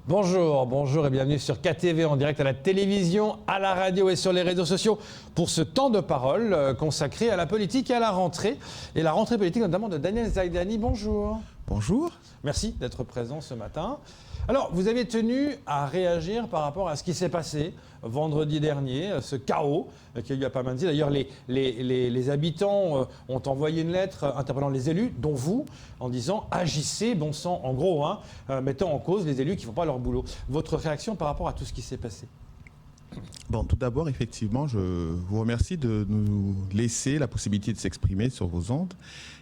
Bonjour et bienvenue sur KTV en direct à la télévision, à la radio et sur les réseaux sociaux pour ce temps de parole consacré à la politique et à la rentrée. Et la rentrée politique notamment de Daniel Zaidani. Bonjour. Bonjour. Merci d'être présent ce matin. Alors, vous avez tenu à réagir par rapport à ce qui s'est passé vendredi dernier, ce chaos qu'il y a eu à Pamandzi. D'ailleurs, les habitants ont envoyé une lettre interpellant les élus, dont vous, en disant « agissez, bon sang », en gros, mettant en cause les élus qui ne font pas leur boulot. Votre réaction par rapport à tout ce qui s'est passé ? Bon, tout d'abord, effectivement, je vous remercie de nous laisser la possibilité de s'exprimer sur vos ondes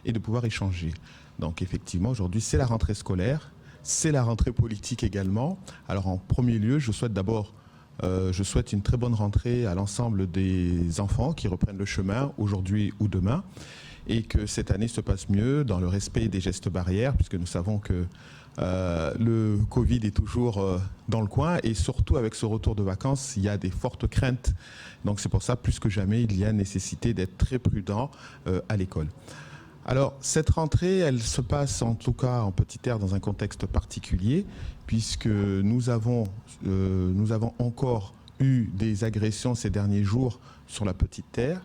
et de pouvoir échanger. Donc, effectivement, aujourd'hui, c'est la rentrée scolaire. C'est la rentrée politique également. Alors en premier lieu, je souhaite une très bonne rentrée à l'ensemble des enfants qui reprennent le chemin aujourd'hui ou demain et que cette année se passe mieux dans le respect des gestes barrières puisque nous savons que le Covid est toujours dans le coin et surtout avec ce retour de vacances, il y a des fortes craintes. Donc c'est pour ça, plus que jamais, il y a nécessité d'être très prudent à l'école. Alors, cette rentrée, elle se passe en tout cas en Petite Terre dans un contexte particulier, puisque nous avons encore eu des agressions ces derniers jours sur la Petite Terre.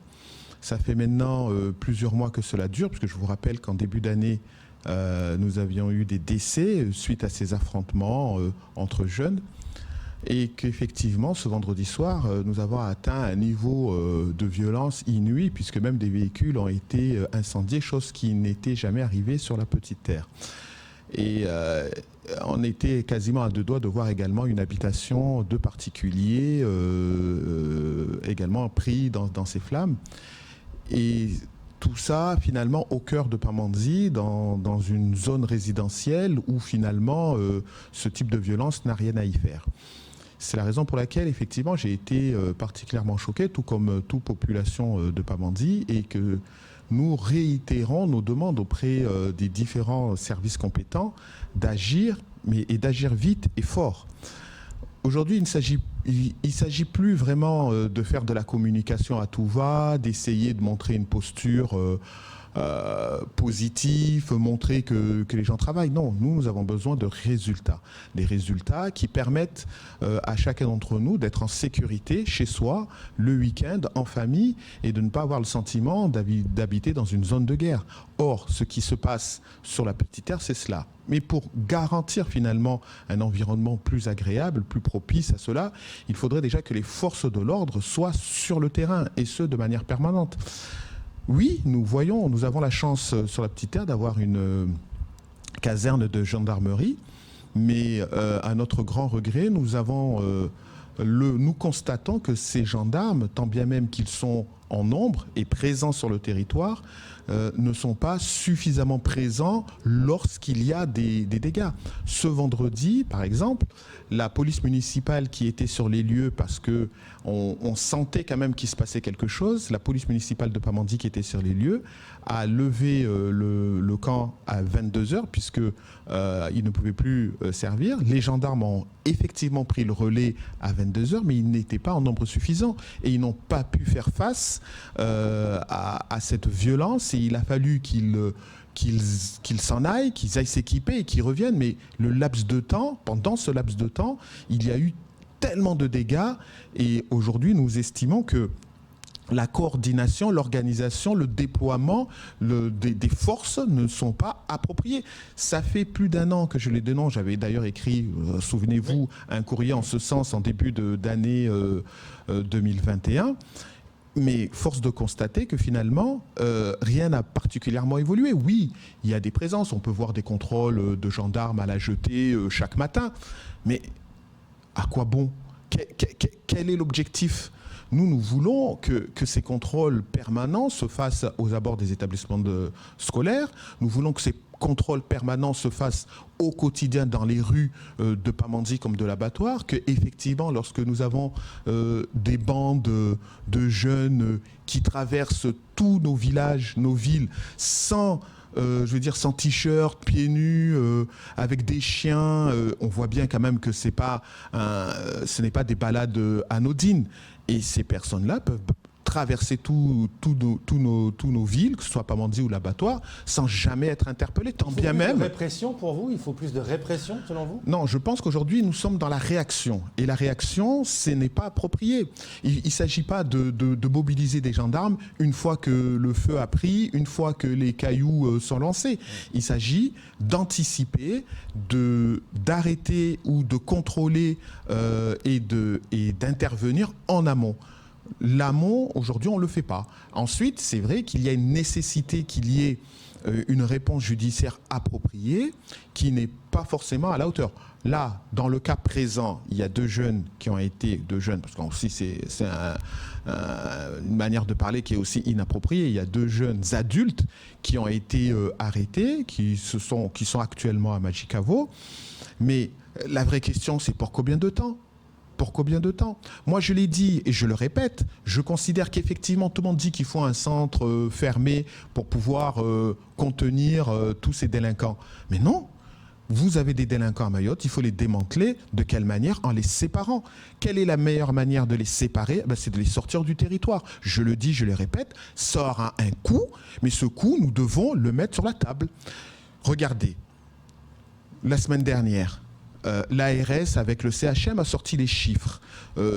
Ça fait maintenant plusieurs mois que cela dure, puisque je vous rappelle qu'en début d'année, nous avions eu des décès suite à ces affrontements entre jeunes. Et qu'effectivement, ce vendredi soir, nous avons atteint un niveau de violence inouï, puisque même des véhicules ont été incendiés, chose qui n'était jamais arrivée sur la Petite Terre. Et on était quasiment à deux doigts de voir également une habitation de particuliers également pris dans ces flammes. Et tout ça, finalement, au cœur de Pamandzi, dans une zone résidentielle où, finalement, ce type de violence n'a rien à y faire. C'est la raison pour laquelle, effectivement, j'ai été particulièrement choqué, tout comme toute population de Pamandzi, et que nous réitérons nos demandes auprès des différents services compétents d'agir, et d'agir vite et fort. Aujourd'hui, il ne s'agit plus vraiment de faire de la communication à tout va, d'essayer de montrer une posture positif, montrer que les gens travaillent. Non, nous avons besoin de résultats. Des résultats qui permettent à chacun d'entre nous d'être en sécurité chez soi, le week-end, en famille, et de ne pas avoir le sentiment d'habiter dans une zone de guerre. Or, ce qui se passe sur la Petite Terre, c'est cela. Mais pour garantir finalement un environnement plus agréable, plus propice à cela, il faudrait déjà que les forces de l'ordre soient sur le terrain, et ce, de manière permanente. Oui, nous avons la chance sur la Petite Terre d'avoir une caserne de gendarmerie, mais à notre grand regret, nous constatons que ces gendarmes, tant bien même qu'ils sont en nombre et présents sur le territoire, ne sont pas suffisamment présents lorsqu'il y a des dégâts. Ce vendredi, par exemple, la police municipale qui était sur les lieux parce que on sentait quand même qu'il se passait quelque chose, la police municipale de Pamandzi qui était sur les lieux a levé le camp à 22h puisque il ne pouvait plus servir. Les gendarmes ont effectivement pris le relais à 22h, mais ils n'étaient pas en nombre suffisant et ils n'ont pas pu faire face à cette violence, et il a fallu qu'ils s'en aillent, qu'ils aillent s'équiper et qu'ils reviennent. Mais pendant ce laps de temps, il y a eu tellement de dégâts, et aujourd'hui nous estimons que la coordination, l'organisation, le déploiement des forces ne sont pas appropriés. Ça fait plus d'un an que je les dénonce. J'avais d'ailleurs écrit, souvenez-vous, un courrier en ce sens en début d'année 2021. Mais force de constater que finalement, rien n'a particulièrement évolué. Oui, il y a des présences. On peut voir des contrôles de gendarmes à la jetée chaque matin. Mais à quoi bon ? Quel est l'objectif ? Nous voulons que ces contrôles permanents se fassent aux abords des établissements scolaires. Nous voulons que ces contrôles permanents se fassent au quotidien dans les rues de Pamandzi comme de l'abattoir, que effectivement lorsque nous avons des bandes de jeunes qui traversent tous nos villages, nos villes, sans t-shirt, pieds nus, avec des chiens, on voit bien quand même que ce n'est pas des balades anodines. Et ces personnes-là peuvent traverser tous nos villes, que ce soit Pamandzi ou l'abattoir, sans jamais être interpellés, tant bien même... Il faut plus de répression pour vous? Il faut plus de répression selon vous? Non, je pense qu'aujourd'hui, nous sommes dans la réaction. Et la réaction, ce n'est pas approprié. Il ne s'agit pas de mobiliser des gendarmes une fois que le feu a pris, une fois que les cailloux sont lancés. Il s'agit d'anticiper, d'arrêter ou de contrôler et d'intervenir en amont. L'amont, aujourd'hui, on ne le fait pas. Ensuite, c'est vrai qu'il y a une nécessité qu'il y ait une réponse judiciaire appropriée qui n'est pas forcément à la hauteur. Là, dans le cas présent, il y a deux jeunes, parce qu'aussi c'est une manière de parler qui est aussi inappropriée. Il y a deux jeunes adultes qui ont été arrêtés, qui sont actuellement à Majicavo. Mais la vraie question, c'est pour combien de temps ? Pour combien de temps? Moi, je l'ai dit et je le répète, je considère qu'effectivement, tout le monde dit qu'il faut un centre fermé pour pouvoir contenir tous ces délinquants. Mais non, vous avez des délinquants à Mayotte, il faut les démanteler. De quelle manière? En les séparant. Quelle est la meilleure manière de les séparer? C'est de les sortir du territoire. Je le dis, je le répète, ça aura un coût, mais ce coût, nous devons le mettre sur la table. Regardez, la semaine dernière, l'ARS avec le CHM a sorti les chiffres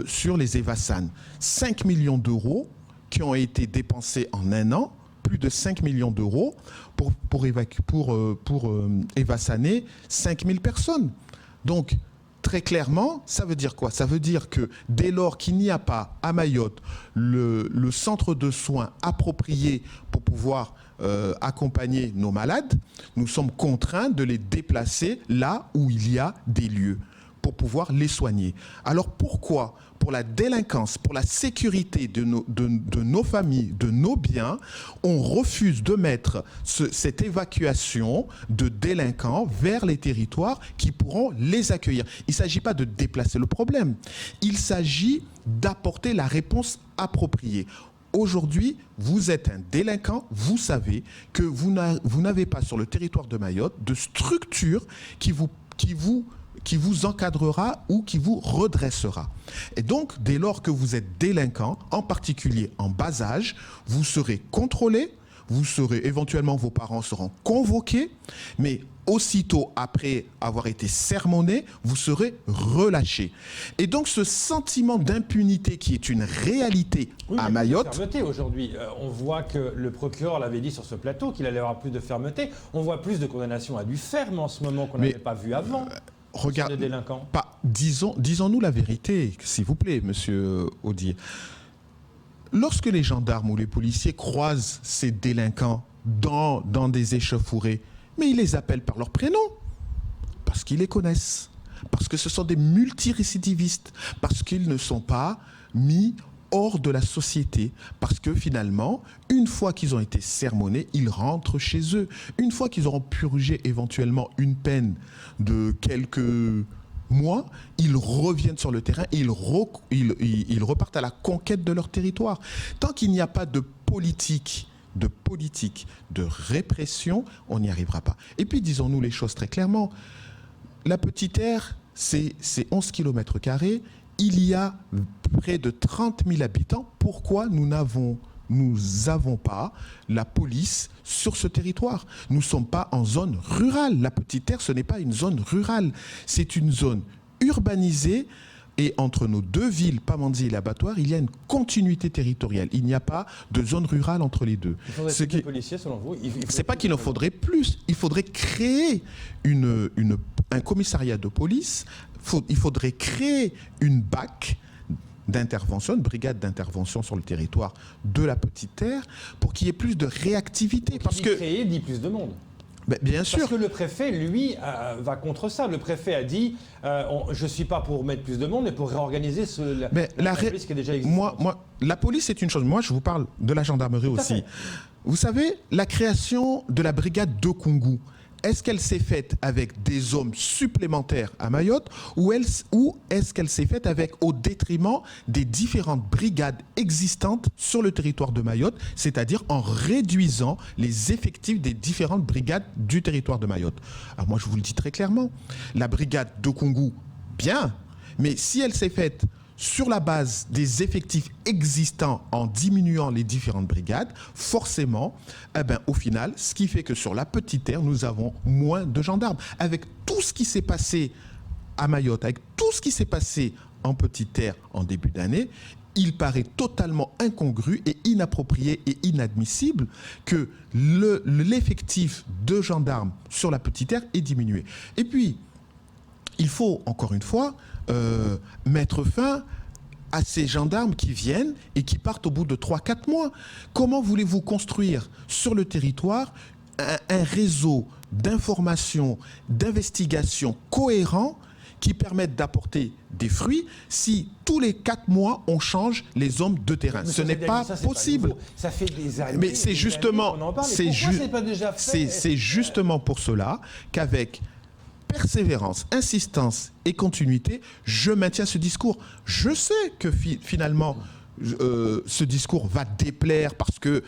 sur les Evassan. 5 millions d'euros qui ont été dépensés en un an, plus de 5 millions d'euros pour évassaner 5000 personnes. Donc, très clairement, ça veut dire quoi? Ça veut dire que dès lors qu'il n'y a pas à Mayotte le centre de soins approprié pour pouvoir accompagner nos malades, nous sommes contraints de les déplacer là où il y a des lieux pour pouvoir les soigner. Alors pourquoi, pour la délinquance, pour la sécurité de nos familles, de nos biens, on refuse de mettre cette évacuation de délinquants vers les territoires qui pourront les accueillir? Il ne s'agit pas de déplacer le problème, il s'agit d'apporter la réponse appropriée. Aujourd'hui, vous êtes un délinquant, vous savez que vous n'avez pas sur le territoire de Mayotte de structure qui vous encadrera ou qui vous redressera. Et donc, dès lors que vous êtes délinquant, en particulier en bas âge, vous serez contrôlé, éventuellement vos parents seront convoqués, mais aussitôt après avoir été sermonné, vous serez relâché. Et donc ce sentiment d'impunité qui est une réalité à Mayotte... Fermeté aujourd'hui. On voit que le procureur l'avait dit sur ce plateau qu'il allait y avoir plus de fermeté. On voit plus de condamnations à du ferme en ce moment qu'on n'avait pas vu avant. Regarde, des délinquants. Disons-nous la vérité, s'il vous plaît, monsieur Audier. Lorsque les gendarmes ou les policiers croisent ces délinquants dans des échauffourées, mais ils les appellent par leur prénom, parce qu'ils les connaissent, parce que ce sont des multirécidivistes, parce qu'ils ne sont pas mis hors de la société, parce que finalement, une fois qu'ils ont été sermonnés, ils rentrent chez eux. Une fois qu'ils auront purgé éventuellement une peine de quelques mois, ils reviennent sur le terrain et ils repartent à la conquête de leur territoire. Tant qu'il n'y a pas de politique de répression, on n'y arrivera pas. Et puis, disons-nous les choses très clairement. La Petite Terre, c'est 11 km². Il y a près de 30 000 habitants. Pourquoi nous n'avons pas la police sur ce territoire? Nous ne sommes pas en zone rurale. La Petite Terre, ce n'est pas une zone rurale. C'est une zone urbanisée. Et entre nos deux villes, Pamandzi et l'abattoir, il y a une continuité territoriale. Il n'y a pas de zone rurale entre les deux. Il faudrait plus de policiers, selon vous? C'est pas qu'il en faudrait plus. Il faudrait créer un commissariat de police. Il faudrait créer une BAC d'intervention, une brigade d'intervention sur le territoire de la Petite Terre pour qu'il y ait plus de réactivité. Parce que créer dit plus de monde. Ben, bien sûr. Parce que le préfet, lui, va contre ça. Le préfet a dit je ne suis pas pour mettre plus de monde, mais pour réorganiser la police qui est déjà existante. La police, c'est une chose. Moi, je vous parle de la gendarmerie aussi. Vous savez, la création de la brigade de Kungu, est-ce qu'elle s'est faite avec des hommes supplémentaires à Mayotte ou est-ce qu'elle s'est faite au détriment des différentes brigades existantes sur le territoire de Mayotte, c'est-à-dire en réduisant les effectifs des différentes brigades du territoire de Mayotte? Alors moi, je vous le dis très clairement, la brigade de Kungu, bien, mais si elle s'est faite sur la base des effectifs existants en diminuant les différentes brigades, forcément, au final, ce qui fait que sur la Petite Terre, nous avons moins de gendarmes. Avec tout ce qui s'est passé à Mayotte, avec tout ce qui s'est passé en Petite Terre en début d'année, il paraît totalement incongru et inapproprié et inadmissible que l'effectif de gendarmes sur la Petite Terre ait diminué. Et puis, il faut, encore une fois, mettre fin à ces gendarmes qui viennent et qui partent au bout de 3-4 mois. Comment voulez-vous construire sur le territoire un réseau d'information, d'investigation cohérent qui permettent d'apporter des fruits si tous les 4 mois, on change les hommes de terrain. Ce n'est pas possible. Ça fait des années. Mais c'est justement, c'est c'est justement pour cela qu'avec persévérance, insistance et continuité, je maintiens ce discours. Je sais que finalement, ce discours va déplaire parce que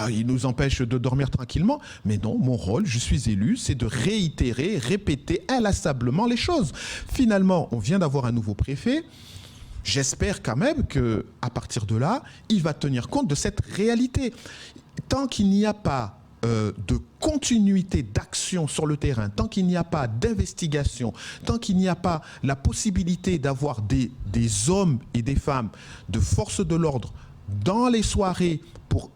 il nous empêche de dormir tranquillement. Mais non, mon rôle, je suis élu, c'est de réitérer, répéter inlassablement les choses. Finalement, on vient d'avoir un nouveau préfet. J'espère quand même qu'à partir de là, il va tenir compte de cette réalité. Tant qu'il n'y a pas de continuité d'action sur le terrain, tant qu'il n'y a pas d'investigation, tant qu'il n'y a pas la possibilité d'avoir des hommes et des femmes de force de l'ordre dans les soirées pour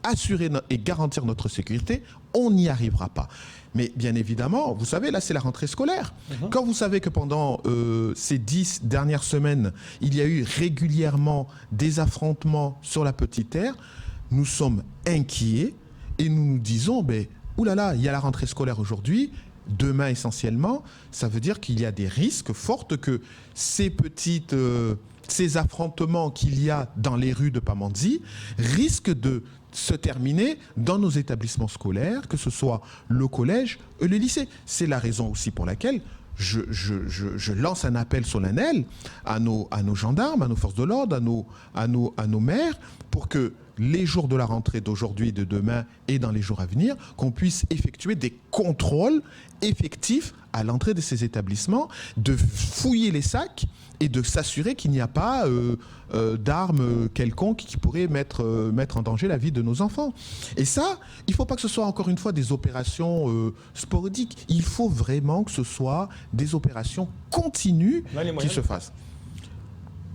assurer et garantir notre sécurité, on n'y arrivera pas. Mais bien évidemment, vous savez, là c'est la rentrée scolaire. Quand vous savez que pendant ces 10 dernières semaines, il y a eu régulièrement des affrontements sur la Petite Terre, nous sommes inquiets. Et nous nous disons, oulala, il y a la rentrée scolaire aujourd'hui, demain essentiellement, ça veut dire qu'il y a des risques forts que ces affrontements qu'il y a dans les rues de Pamandzi risquent de se terminer dans nos établissements scolaires, que ce soit le collège et le lycée. C'est la raison aussi pour laquelle je lance un appel solennel à nos gendarmes, à nos forces de l'ordre, à nos maires, pour que les jours de la rentrée d'aujourd'hui, de demain et dans les jours à venir, qu'on puisse effectuer des contrôles effectifs à l'entrée de ces établissements, de fouiller les sacs et de s'assurer qu'il n'y a pas d'armes quelconques qui pourraient mettre en danger la vie de nos enfants. Et ça, il ne faut pas que ce soit encore une fois des opérations sporadiques. Il faut vraiment que ce soit des opérations continues qui se fassent.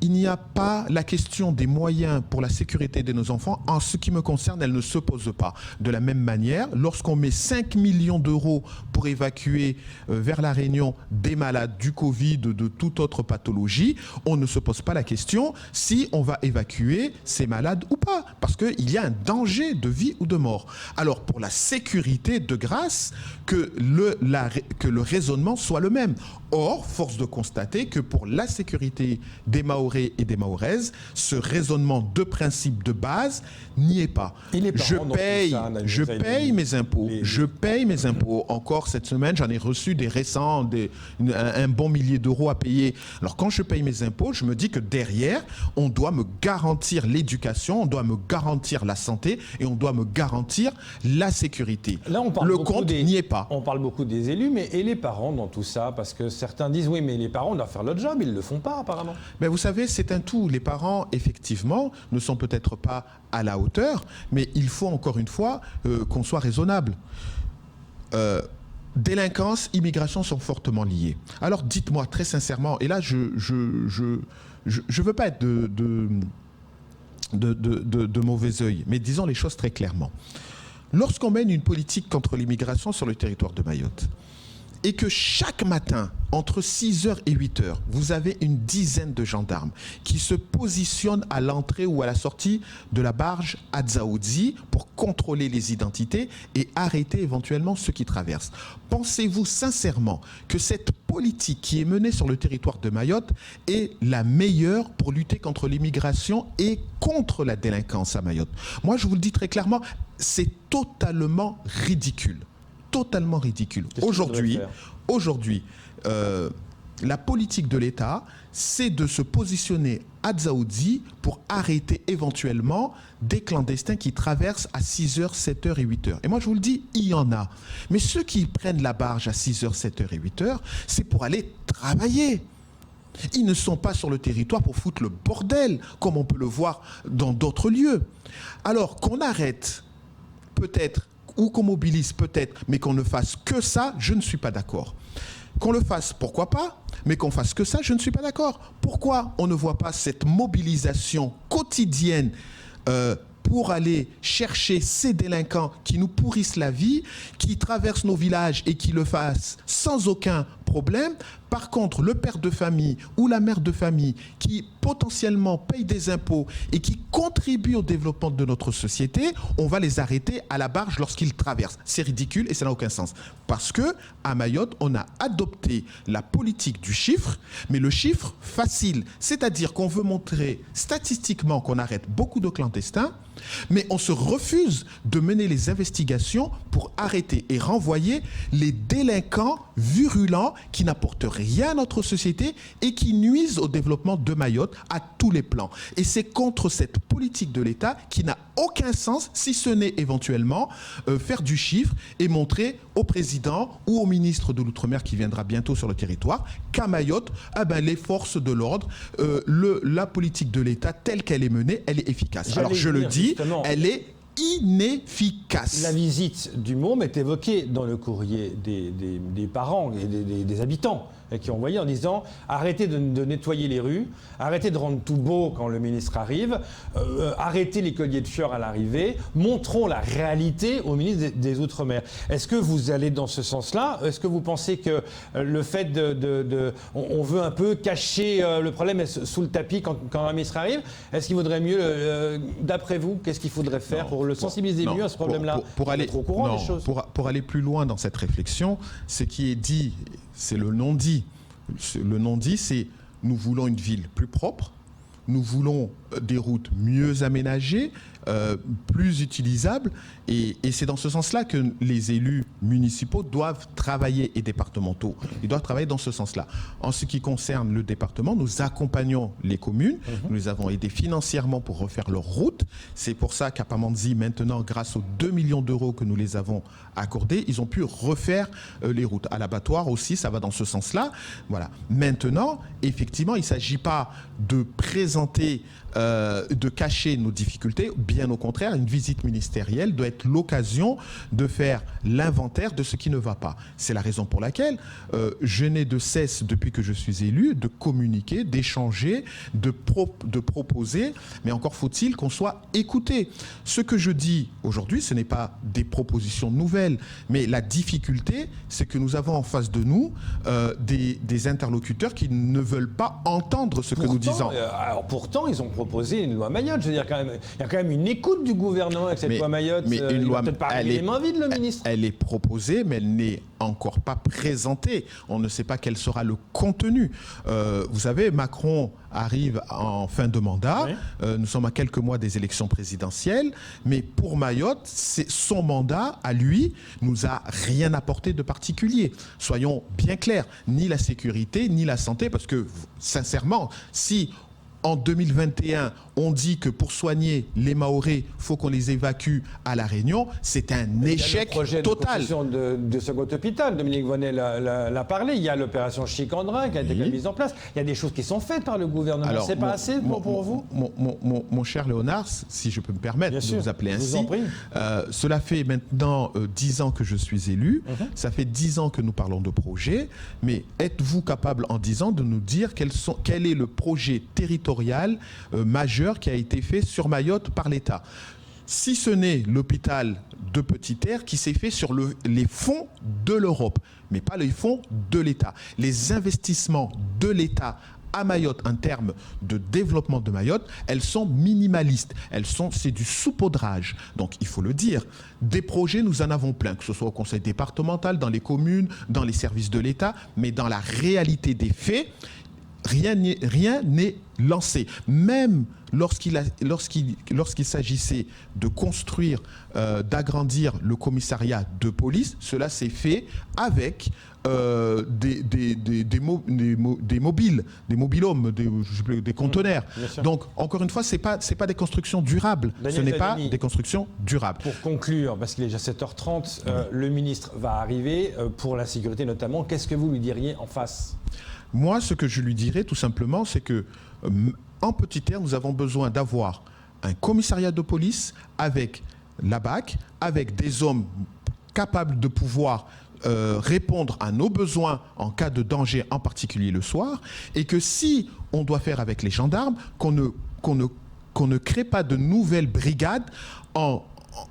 Il n'y a pas la question des moyens pour la sécurité de nos enfants. En ce qui me concerne, elle ne se pose pas. De la même manière, lorsqu'on met 5 millions d'euros pour évacuer vers la Réunion des malades du Covid, de toute autre pathologie, on ne se pose pas la question si on va évacuer ces malades ou pas. Parce qu'il y a un danger de vie ou de mort. Alors, pour la sécurité, de grâce, que le raisonnement soit le même. Or, force de constater que pour la sécurité des Mahorais et des Mahoraises, ce raisonnement de principe de base n'y est pas. Je paye mes impôts. Je paye mes impôts. Encore cette semaine, j'en ai reçu des récents, un bon millier d'euros à payer. Alors, quand je paye mes impôts, je me dis que derrière, on doit me garantir l'éducation, on doit me garantir la santé et on doit me garantir la sécurité. Là, le compte n'y est pas. On parle beaucoup des élus, mais et les parents dans tout ça? Parce que certains disent oui, mais les parents doivent faire leur job, ils ne le font pas apparemment. Mais vous savez, c'est un tout. Les parents, effectivement, ne sont peut-être pas à la hauteur, mais il faut encore une fois qu'on soit raisonnable. Délinquance, immigration sont fortement liées. Alors dites-moi très sincèrement, et là je veux pas être de mauvais œil, mais disons les choses très clairement. Lorsqu'on mène une politique contre l'immigration sur le territoire de Mayotte, et que chaque matin, entre 6h et 8h, vous avez une dizaine de gendarmes qui se positionnent à l'entrée ou à la sortie de la barge Adzaoudzi pour contrôler les identités et arrêter éventuellement ceux qui traversent. Pensez-vous sincèrement que cette politique qui est menée sur le territoire de Mayotte est la meilleure pour lutter contre l'immigration et contre la délinquance à Mayotte? Moi, je vous le dis très clairement, c'est totalement ridicule. Totalement ridicule. Aujourd'hui, la politique de l'État, c'est de se positionner à Dzaoudzi pour arrêter éventuellement des clandestins qui traversent à 6h, 7h et 8h. Et moi, je vous le dis, il y en a. Mais ceux qui prennent la barge à 6h, 7h et 8h, c'est pour aller travailler. Ils ne sont pas sur le territoire pour foutre le bordel, comme on peut le voir dans d'autres lieux. Alors qu'on arrête, peut-être, ou qu'on mobilise peut-être, mais qu'on ne fasse que ça, je ne suis pas d'accord. Qu'on le fasse, pourquoi pas, mais qu'on fasse que ça, je ne suis pas d'accord. Pourquoi on ne voit pas cette mobilisation quotidienne pour aller chercher ces délinquants qui nous pourrissent la vie, qui traversent nos villages et qui le fassent sans aucun problème. Par contre, le père de famille ou la mère de famille qui potentiellement paye des impôts et qui contribue au développement de notre société, on va les arrêter à la barge lorsqu'ils traversent. C'est ridicule et ça n'a aucun sens. Parce que à Mayotte, on a adopté la politique du chiffre, mais le chiffre facile. C'est-à-dire qu'on veut montrer statistiquement qu'on arrête beaucoup de clandestins, mais on se refuse de mener les investigations pour arrêter et renvoyer les délinquants virulents qui n'apportent rien à notre société et qui nuisent au développement de Mayotte à tous les plans. Et c'est contre cette politique de l'État qui n'a aucun sens, si ce n'est éventuellement faire du chiffre et montrer au président ou au ministre de l'Outre-mer qui viendra bientôt sur le territoire qu'à Mayotte, les forces de l'ordre, la politique de l'État telle qu'elle est menée, elle est efficace. Alors je le dis, elle est inefficace. La visite du môme est évoquée dans le courrier des parents et des habitants qui ont envoyé en disant arrêtez de nettoyer les rues, arrêtez de rendre tout beau quand le ministre arrive, arrêtez les colliers de fleurs à l'arrivée, montrons la réalité au ministre des Outre-mer. Est-ce que vous allez dans ce sens-là? Est-ce que vous pensez que le fait on veut un peu cacher le problème sous le tapis quand un ministre arrive? Est-ce qu'il vaudrait mieux, d'après vous, qu'est-ce qu'il faudrait faire pour le sensibiliser mieux à ce problème-là? Pour aller, être au courant des choses. Pour aller plus loin dans cette réflexion, ce qui est dit, c'est le non-dit. Le non-dit, c'est nous voulons une ville plus propre, nous voulons des routes mieux aménagées, plus utilisables, et c'est dans ce sens-là que les élus municipaux doivent travailler, et départementaux. Ils doivent travailler dans ce sens-là. En ce qui concerne le département, nous accompagnons les communes, nous les avons aidés financièrement pour refaire leurs routes. C'est pour ça qu'à Pamandzi, maintenant, grâce aux 2 millions d'euros que nous les avons accordés, ils ont pu refaire les routes. À l'abattoir aussi, ça va dans ce sens-là. Voilà. Maintenant, effectivement, il ne s'agit pas de présenter, de cacher nos difficultés. Bien au contraire, une visite ministérielle doit être l'occasion de faire l'inventaire de ce qui ne va pas. C'est la raison pour laquelle je n'ai de cesse, depuis que je suis élu, de communiquer, d'échanger, de proposer, mais encore faut-il qu'on soit écouté. Ce que je dis aujourd'hui, ce n'est pas des propositions nouvelles, mais la difficulté, c'est que nous avons en face de nous des interlocuteurs qui ne veulent pas entendre ce que nous disons. Alors pourtant, ils ont proposé une loi Mayotte. Je veux dire, il y a quand même une écoute du gouvernement avec cette loi Mayotte. Mais une loi, peut-être pas arriver les mains vides, le ministre. Elle est proposée, mais elle n'est encore pas présentée. On ne sait pas quel sera le contenu. Vous savez, Macron arrive en fin de mandat. Oui. Nous sommes à quelques mois des élections présidentielles. Mais pour Mayotte, son mandat, à lui, nous a rien apporté de particulier. Soyons bien clairs, ni la sécurité, ni la santé, parce que, sincèrement, si en 2021, on dit que pour soigner les Mahorais, il faut qu'on les évacue à La Réunion, c'est un échec total. Il y a le projet de second hôpital, Dominique Vonnet l'a parlé, il y a l'opération Chicandrin qui a été mise en place, il y a des choses qui sont faites par le gouvernement. C'est pas assez pour vous? Mon cher Léonard, si je peux me permettre de vous appeler ainsi, cela fait maintenant 10 ans que je suis élu, ça fait 10 ans que nous parlons de projet, mais êtes-vous capable en 10 ans de nous dire quel est le projet territorial majeur qui a été fait sur Mayotte par l'État? Si ce n'est l'hôpital de Petite-Terre qui s'est fait sur les fonds de l'Europe, mais pas les fonds de l'État. Les investissements de l'État à Mayotte en termes de développement de Mayotte, elles sont minimalistes. C'est du saupoudrage. Donc, il faut le dire. Des projets, nous en avons plein, que ce soit au conseil départemental, dans les communes, dans les services de l'État, mais dans la réalité des faits, rien n'est lancé. Même lorsqu'il s'agissait de construire, d'agrandir le commissariat de police, cela s'est fait avec des mobilhomes, des conteneurs. Donc, encore une fois, ce n'est pas des constructions durables. Ce n'est pas des constructions durables. Pour conclure, parce qu'il est déjà 7h30, le ministre va arriver pour la sécurité notamment. Qu'est-ce que vous lui diriez en face ? Moi, ce que je lui dirais tout simplement, c'est que en Petite Terre, nous avons besoin d'avoir un commissariat de police avec la BAC, avec des hommes capables de pouvoir répondre à nos besoins en cas de danger, en particulier le soir, et que si on doit faire avec les gendarmes, qu'on ne crée pas de nouvelles brigades en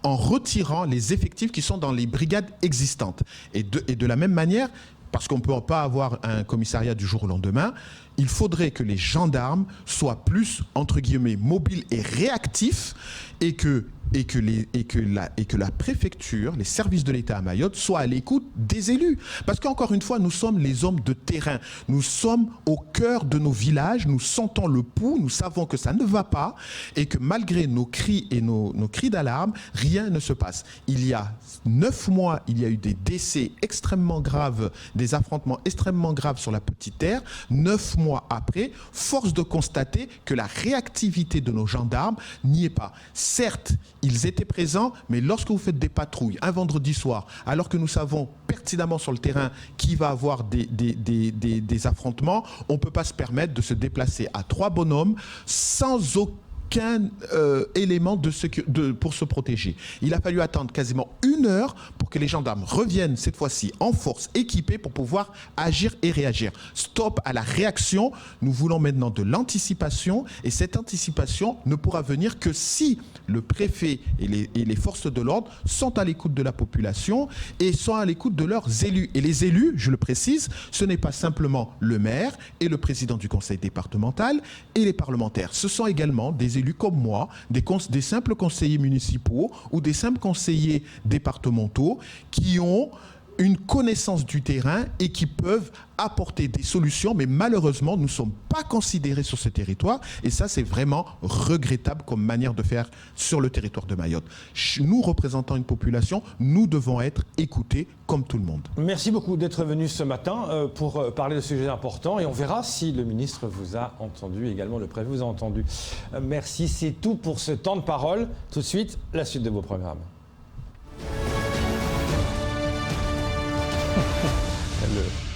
retirant les effectifs qui sont dans les brigades existantes. Et de la même manière, parce qu'on ne peut pas avoir un commissariat du jour au lendemain, il faudrait que les gendarmes soient plus, entre guillemets, mobiles et réactifs, et que la préfecture, les services de l'État à Mayotte soient à l'écoute des élus. Parce qu'encore une fois, nous sommes les hommes de terrain. Nous sommes au cœur de nos villages, nous sentons le pouls, nous savons que ça ne va pas et que malgré nos cris et nos cris d'alarme, rien ne se passe. Il y a 9 mois, il y a eu des décès extrêmement graves, des affrontements extrêmement graves sur la Petite Terre. 9 mois après, force de constater que la réactivité de nos gendarmes n'y est pas. Certes, ils étaient présents, mais lorsque vous faites des patrouilles un vendredi soir, alors que nous savons pertinemment sur le terrain qu'il va y avoir des affrontements, on ne peut pas se permettre de se déplacer à 3 bonhommes sans aucun élément pour se protéger. Il a fallu attendre quasiment 1 heure pour que les gendarmes reviennent cette fois-ci en force, équipés pour pouvoir agir et réagir. Stop à la réaction. Nous voulons maintenant de l'anticipation et cette anticipation ne pourra venir que si le préfet et les forces de l'ordre sont à l'écoute de la population et sont à l'écoute de leurs élus. Et les élus, je le précise, ce n'est pas simplement le maire et le président du conseil départemental et les parlementaires. Ce sont également des élus comme moi, des simples conseillers municipaux ou des simples conseillers départementaux qui ont une connaissance du terrain et qui peuvent apporter des solutions, mais malheureusement, nous ne sommes pas considérés sur ce territoire et ça, c'est vraiment regrettable comme manière de faire sur le territoire de Mayotte. Nous représentant une population, nous devons être écoutés comme tout le monde. Merci beaucoup d'être venu ce matin pour parler de sujets importants et on verra si le ministre vous a entendu, également le préfet vous a entendu. Merci, c'est tout pour ce temps de parole. Tout de suite, la suite de vos programmes. Le